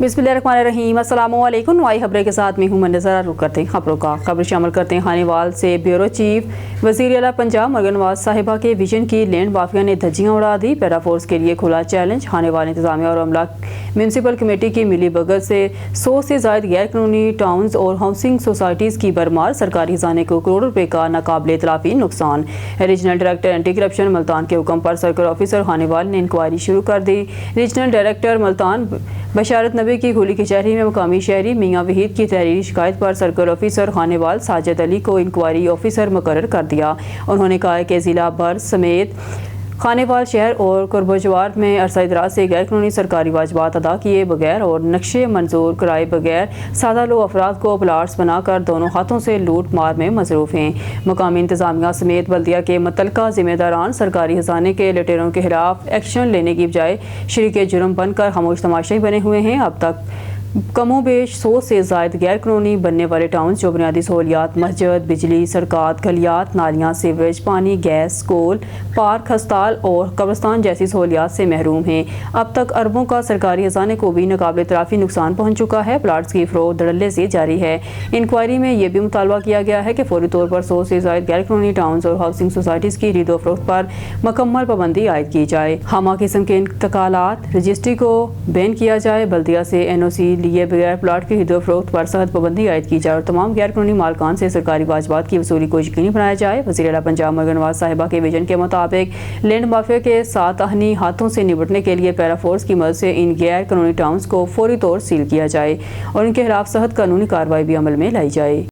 बिस्मिल्लाहिर्रहमानिर्रहीम। अस्सलाम वालेकुम। वाई खबरें के साथ मैं हूं मंजर। रुक करते हैं खबरों का। खबर शामिल करते हैं खानेवाल से। ब्यूरो चीफ वज़ीर आला पंजाब मरियम नवाज साहिबा के विजन की लैंड माफिया ने धज्जियां उड़ा दी। पैरा फोर्स के लिए खुला चैलेंज। खानेवाल इंतजामिया और अमला म्यूनसिपल कमेटी की मिली भगत से 100 से ज़ायद गैर कानूनी टाउन्स और हाउसिंग सोसाइटीज़ की भरमार। सरकारी खजाने को करोड़ों रुपए का नाकाबिले तलाफी नुकसान। Regional director anti corruption Multan के हुक्म पर सर्कल ऑफिसर खानेवाल ने इंक्वायरी शुरू कर दी। रीजनल डायरेक्टर मुल्तान बशारत नबी की खुली कचहरी में मुकामी शहरी मियाँ वहीद की तहरीरी शिकायत पर सर्कल ऑफिसर खानेवाल साजिद अली को इंक्वायरी ऑफिसर मुकर्रर कर दिया। उन्होंने कहा कि ज़िला भर समेत खानेवाल शहर और कुर्बजवार में अरसा दराज से गैर कानूनी सरकारी वाजबात अदा किए बगैर और नक्शे मंजूर कराए बगैर सादा लोग अफराद को प्लाट्स बनाकर दोनों हाथों से लूट मार में मसरूफ़ हैं। मुकामी इंतजामिया समेत बल्दिया के मुतल्लिका जिम्मेदारान सरकारी खजाने के लुटेरों के खिलाफ एक्शन लेने की बजाय शरीके जुर्म बनकर खामोश तमाशाई बने हुए हैं। अब तक कमो बेश 100 से ज़ायद गैर कानूनी बनने वाले टाउन जो बुनियादी सहूलियात मस्जिद, बिजली, सड़कात, गलियात, नालियाँ, सीवरेज, पानी, गैस, स्कूल, पार्क, हस्पताल और कब्रिस्तान जैसी सहूलियात से महरूम हैं। अब तक अरबों का सरकारी खजाने को भी नाकाबिले तलाफी नुकसान पहुँच चुका है। प्लाट्स की फ़रोख्त धड़ल्ले से जारी है। इंक्वायरी में यह भी मुतालबा किया गया है कि फौरी तौर पर 100 से ज़ायद गैर कानूनी टाउन और हाउसिंग सोसाइटीज़ की खरीदो फरोख्त पर मुकम्मल पाबंदी आयद की जाए। हमा किस्म के इंतकालात रजिस्ट्री को बैन किया जाए। बल्दिया से NOC लिए बगैर प्लाट की खरीदो फरोख्त पर सख्त पाबंदी आयद की जाए और तमाम गैर कानूनी मालकान से सरकारी वाजबात की वसूली को यकीनी बनाया जाए। वज़ीर आला पंजाब मरियम नवाज साहिबा के विजन के मुताबिक लैंड माफिया के साथ आहनी हाथों से निपटने के लिए पैरा फोर्स की मदद से इन गैर कानूनी टाउन्स को फौरी तौर सील किया जाए और इनके खिलाफ सख्त कानूनी कार्रवाई भी अमल में लाई जाए।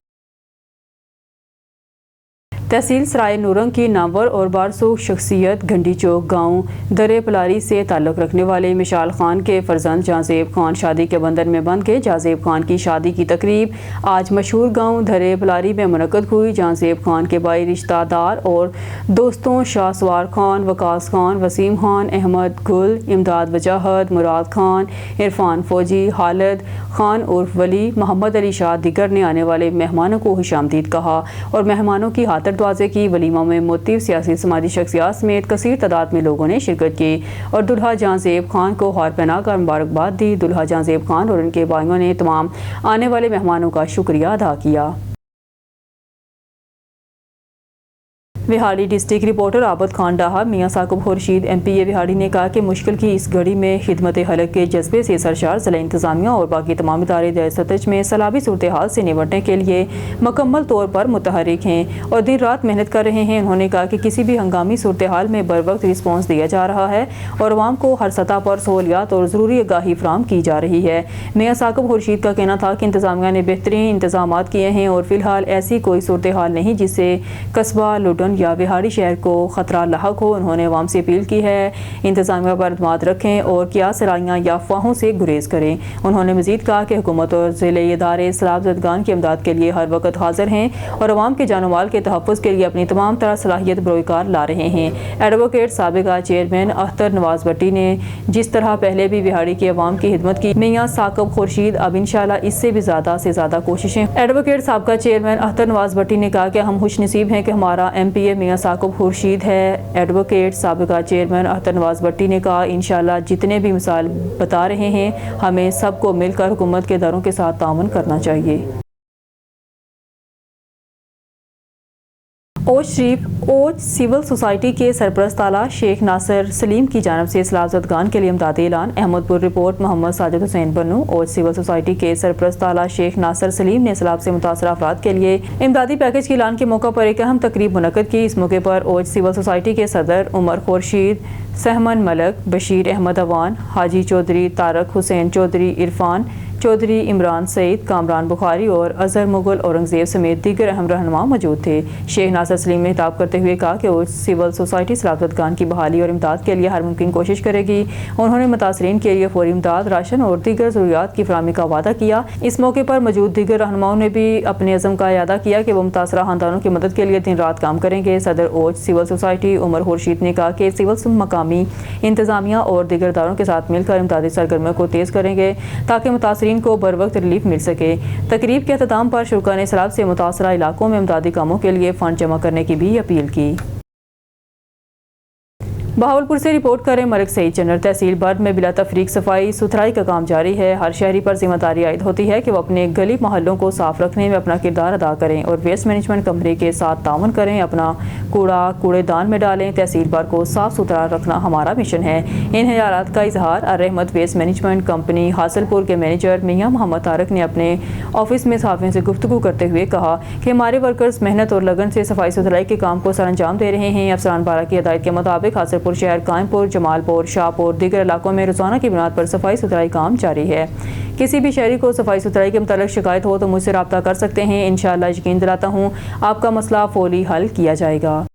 तहसील सराय नूरंग की नामवर और बारसूख शख्सियत घंटी चौक गाँव दरे पलारी से ताल्लुक़ रखने वाले मिशाल खान के फर्जंद जाज़ेब खान शादी के बंधन में बंध गए। जाज़ेब खान की शादी की तकरीब आज मशहूर गाँव दरे पलारी में मुनक़्क़द हुई। जाज़ेब खान के भाई रिश्तेदार और दोस्तों शाहसवार खान, वकास खान, वसीम खान, अहमद गुल, इमदाद वजाहत, मुराद खान, इरफान फौजी, खालिद खान उर्फ वली, मोहम्मद अली शाह दिगर ने आने वाले मेहमानों को खुशामदीद कहा और मेहमानों की हाथर दरवाजे की वलीमा में मोतिव सियासी समाजी शख्सियात समेत कसीर तादाद में लोगों ने शिरकत की और दुल्हा जाज़ेब खान को हार पहनाकर मुबारकबाद दी। दुल्हा जाज़ेब खान और उनके भाइयों ने तमाम आने वाले मेहमानों का शुक्रिया अदा किया। विहाड़ी डिस्ट्रिक्ट रिपोर्टर आबद खान डाहा मियाँ साकिब खुर्शीद MPA विहाड़ी ने कहा कि मुश्किल की इस घड़ी में खिदमत हलक के जज्बे से सरशार ज़िला इंतजामिया और बाकी तमाम इदारे दर सतह में सलाबी सूरत हाल से निपटने के लिए मुकम्मल तौर पर मुतहरिक हैं और दिन रात मेहनत कर रहे हैं। उन्होंने कहा कि किसी भी हंगामी सूरत हाल में बर वक्त रिस्पॉन्स दिया जा रहा है और अवाम को हर सतह पर सहूलियात और ज़रूरी आगाही फराहम की जा रही है। मियाँ साकिब खुर्शीद का कहना था कि इंतजामिया ने बेहतरीन इंतजाम किए हैं और फिलहाल ऐसी कोई सूरत हाल नहीं जिससे कस्बा लुडन या विहाड़ी शहर को खतरा लाहक हो। उन्होंने अवाम से अपील की है इंतजामिया पर एतमाद रखें और क्या सराइयाँ या अफवाहों से गुरेज करें। उन्होंने मजीद कहा कि हुकूमत और ज़िले इदारे सलाबजदगान की इमदाद के लिए हर वक्त हाजिर हैं और अवाम के जान माल के तहफ़्फ़ुज़ के लिए अपनी तमाम तरह सलाहियत बरोकार ला रहे हैं। एडवोकेट साबिका चेयरमैन अख्तर नवाज भट्टी ने जिस तरह पहले भी विहाड़ी के अवाम की खिदमत की, मियाँ साकिब खुर्शीद अब इंशाअल्लाह इससे भी ज़्यादा से ज़्यादा कोशिशें। एडवोकेट साबिका चेयरमैन अख्तर नवाज भट्टी ने कहा कि हम खुशनसीब हैं कि हमारा MPA मियाँ साकिब खुर्शीद है। एडवोकेट साबिका चेयरमैन अख्तर नवाज भट्टी ने कहा इंशाअल्लाह जितने भी मिसाल बता रहे हैं हमें सबको मिलकर हुकूमत के इदारों के साथ ताउन करना चाहिए। ओच सिविल सोसाइटी के सरपरस्त आला शेख नासिर सलीम की जानिब से सलाबजदगान के लिए इमदादी ऐलान। अहमदपुर रिपोर्ट मोहम्मद साजिद हुसैन बन्नू। ओच सिविल सोसाइटी के सरपरस्त आला शेख नासिर सलीम ने सैलाब से मुतासरा अफराद के लिए इमदादी पैकेज के ऐलान के मौका पर एक अहम तकरीब मुनक्कद की। इस मौके पर ओच सिविल सोसाइटी के सदर उमर खुर्शीद, सहमन मलक, बशीर अहमद अवान, हाजी चौधरी, तारक हुसैन चौधरी, इरफान चौधरी, इमरान सईद, कामरान बुखारी और अजहर मुगल औरंगजेब समेत दीगर अहम रहनुमा मौजूद थे। शेख नासिर सलीम ने खिताब करते हुए कहा कि वो सिविल सोसाइटी सलाबतगान की बहाली और इमदाद के लिए हर मुमकिन कोशिश करेगी। उन्होंने मुतासरीन के लिए फौरी इमदाद, राशन और दीगर ज़रूरियात की फराहमी का वादा किया। इस मौके पर मौजूद दीगर रहनुमाओं ने भी अपने अज़म का इयादा किया कि वो मुतासरा खानदानों की मदद के लिए दिन रात काम करेंगे। सदर ouch civil society Umar Khurshid ने कहा कि सिविल मकामी इंतजामिया और दीगर इदारों के साथ मिलकर इमदादी सरगर्मियों को तेज़ करेंगे ताकि मुतासरीन को बर वक्त रिलीफ मिल सके। तकरीब के अख्ताम पर शुरा ने सैलाब से मुतासरा इलाकों में इमदादी कामों के लिए फंड जमा करने की भी अपील की। बहावलपुर से रिपोर्ट करें मलिक सईद जनरल। तहसील बर्द में बिला तफरीक सफाई सुथराई का काम जारी है। हर शहरी पर जिम्मेदारी आयद होती है कि वो अपने गली मोहल्लों को साफ रखने में अपना किरदार अदा करें और वेस्ट मैनेजमेंट कंपनी के साथ ताउन करें। अपना कूड़ा कूड़ेदान में डालें। तहसील भर को साफ सुथरा रखना हमारा मिशन है। इन ख्यालात का इजहार रहमत वेस्ट मैनेजमेंट कंपनी हासिलपुर के मैनेजर मियां मोहम्मद तारक ने अपने ऑफिस में सहाफ़ियों से गुफ्तगू करते हुए कहा कि हमारे वर्कर्स मेहनत और लगन से सफाई सुथराई के काम को सरअंजाम दे रहे हैं। अफसरान बारा की हिदायत के मुताबिक हासिलपुर शहर, कायमपुर, जमालपुर, शाहपुर, दीगर इलाकों में रोजाना की बुनियाद पर सफाई सुथराई काम जारी है। किसी भी शहरी को सफाई सुथराई के मुतालिक शिकायत हो तो मुझसे रब्ता कर सकते हैं। इंशाअल्लाह यकीन दिलाता हूँ आपका मसला फौरी हल किया जाएगा।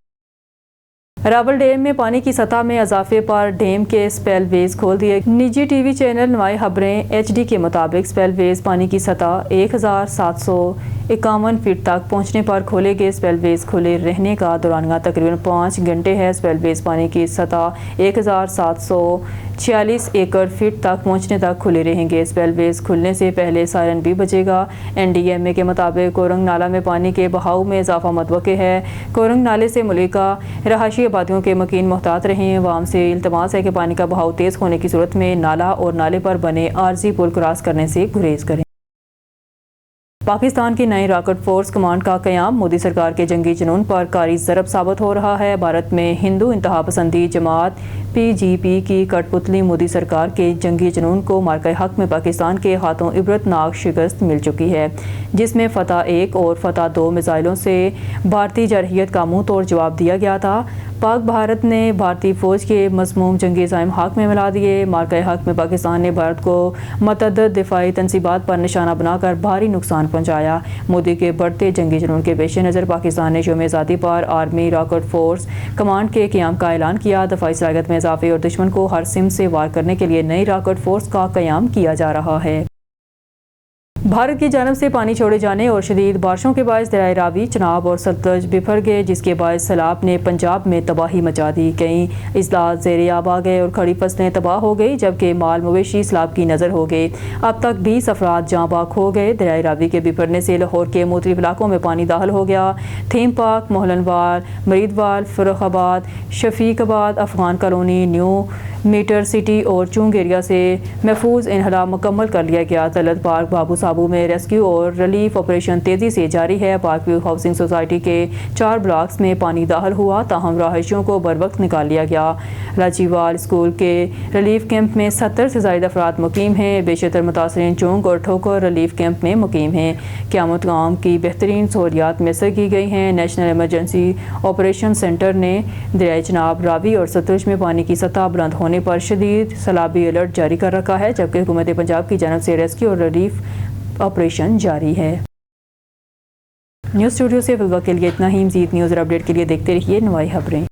रावल डैम में पानी की सतह में इजाफे पर डैम के स्पेलवेज खोल दिए। निजी टीवी चैनल नवाई खबरें HD के मुताबिक स्पेलवेज पानी की सतह 1751 फीट तक पहुंचने पर खोले गए। स्पेलवेज खुले रहने का दौरानिया तकरीबन 5 घंटे है। स्पेलवेज पानी की सतह 1746 एकड़ फीट तक पहुंचने तक खुले रहेंगे। स्पेलवेज खुलने से पहले सायरन भी बजेगा। NDMA के मुताबिक कोरंग नाला में पानी के बहाव में इजाफा मुतवक्के है। कोरंग नाले से मुल्का रहायशी आबादियों के मकीन मोहतात रहें। अवाम से इल्तमास है कि पानी का बहाव तेज़ होने की सूरत में नाला और नाले पर बने आरजी पुल क्रॉस करने से गुरेज करें। पाकिस्तान की नई रॉकेट फोर्स कमांड का क़याम मोदी सरकार के जंगी जुनून पर कारी ज़रब साबित हो रहा है। भारत में हिंदू इंतहा पसंदी जमात PGP की कठपुतली मोदी सरकार के जंगी जुनून को मार्का हक में पाकिस्तान के हाथों इबरतनाक शिकस्त मिल चुकी है, जिसमें फतह 1 और फतह 2 मिसाइलों से भारतीय जरहियत का मुंह तोड़ जवाब दिया गया था। पाक भारत ने भारतीय फ़ौज के मज़मूम जंगी ज़ाइम हक में मिला दिए। मार्का हक में पाकिस्तान ने भारत को मतअद्दद दिफाई तनसीबात पर निशाना बनाकर भारी नुकसान पहुँचाया। मोदी के बढ़ते जंगी जुनून के पेश नज़र पाकिस्तान ने यौम आज़ादी पर आर्मी रॉकेट फोर्स कमांड के क़याम का ऐलान किया। दफाई सलाहियत में इजाफे और दुश्मन को हर सिम से वार करने के लिए नई रॉकेट फोर्स का क़याम किया जा रहा है। भारत की जानब से पानी छोड़े जाने और शदीद बारिशों के बायस दरियाए रावी, चनाब और सतलज बिफर गए, जिसके बायस सैलाब ने पंजाब में तबाही मचा दी। कई इजलास ज़ेरे आब आ गए और खड़ी फसलें तबाह हो गई, जबकि माल मवेशी सैलाब की नज़र हो गए। अब तक 20 अफराद जाँ बाक हो गए। दरियाए रावी के बिफरने से लाहौर के मुख्तलिफ इलाकों में पानी दाखिल हो गया। Theme park, Mohlanwal, Maridwal, Farrukhabad, Shafiqabad, Afghan colony, new metro city और चुंग एरिया से महफूज इनहला मुकम्मल कर लिया गया। तलत पार्क, बाबू साबू में रेस्क्यू और रिलीफ ऑपरेशन तेज़ी से जारी है। पार्क व्यू हाउसिंग सोसाइटी के 4 ब्लॉक्स में पानी दाखिल हुआ, ताहम रहायशियों को बर वक्त निकाल लिया गया। राजीवाल स्कूल के रिलीफ कैंप में 70 से ज़ायद अफराद मुकीम हैं। बेशतर मुतासरीन चौंक और ठोकर रिलीफ कैंप में मुकीम हैं। क़यामत गाँव की बेहतरीन सहूलियात मैसर की गई हैं। नेशनल इमरजेंसी ऑपरेशन सेंटर ने दरियाए चनाब, रावी और सतलज में पानी की सतह बुलंद होने पर शदीद सैलाबी अलर्ट जारी कर रखा है, जबकि हुकूमत पंजाब की जानब से रेस्क्यू और रिलीफ ऑपरेशन जारी है। न्यूज़ स्टूडियो से फिलहाल के लिए इतना ही। मज़ीद न्यूज़ और अपडेट के लिए देखते रहिए नवाई खबरें।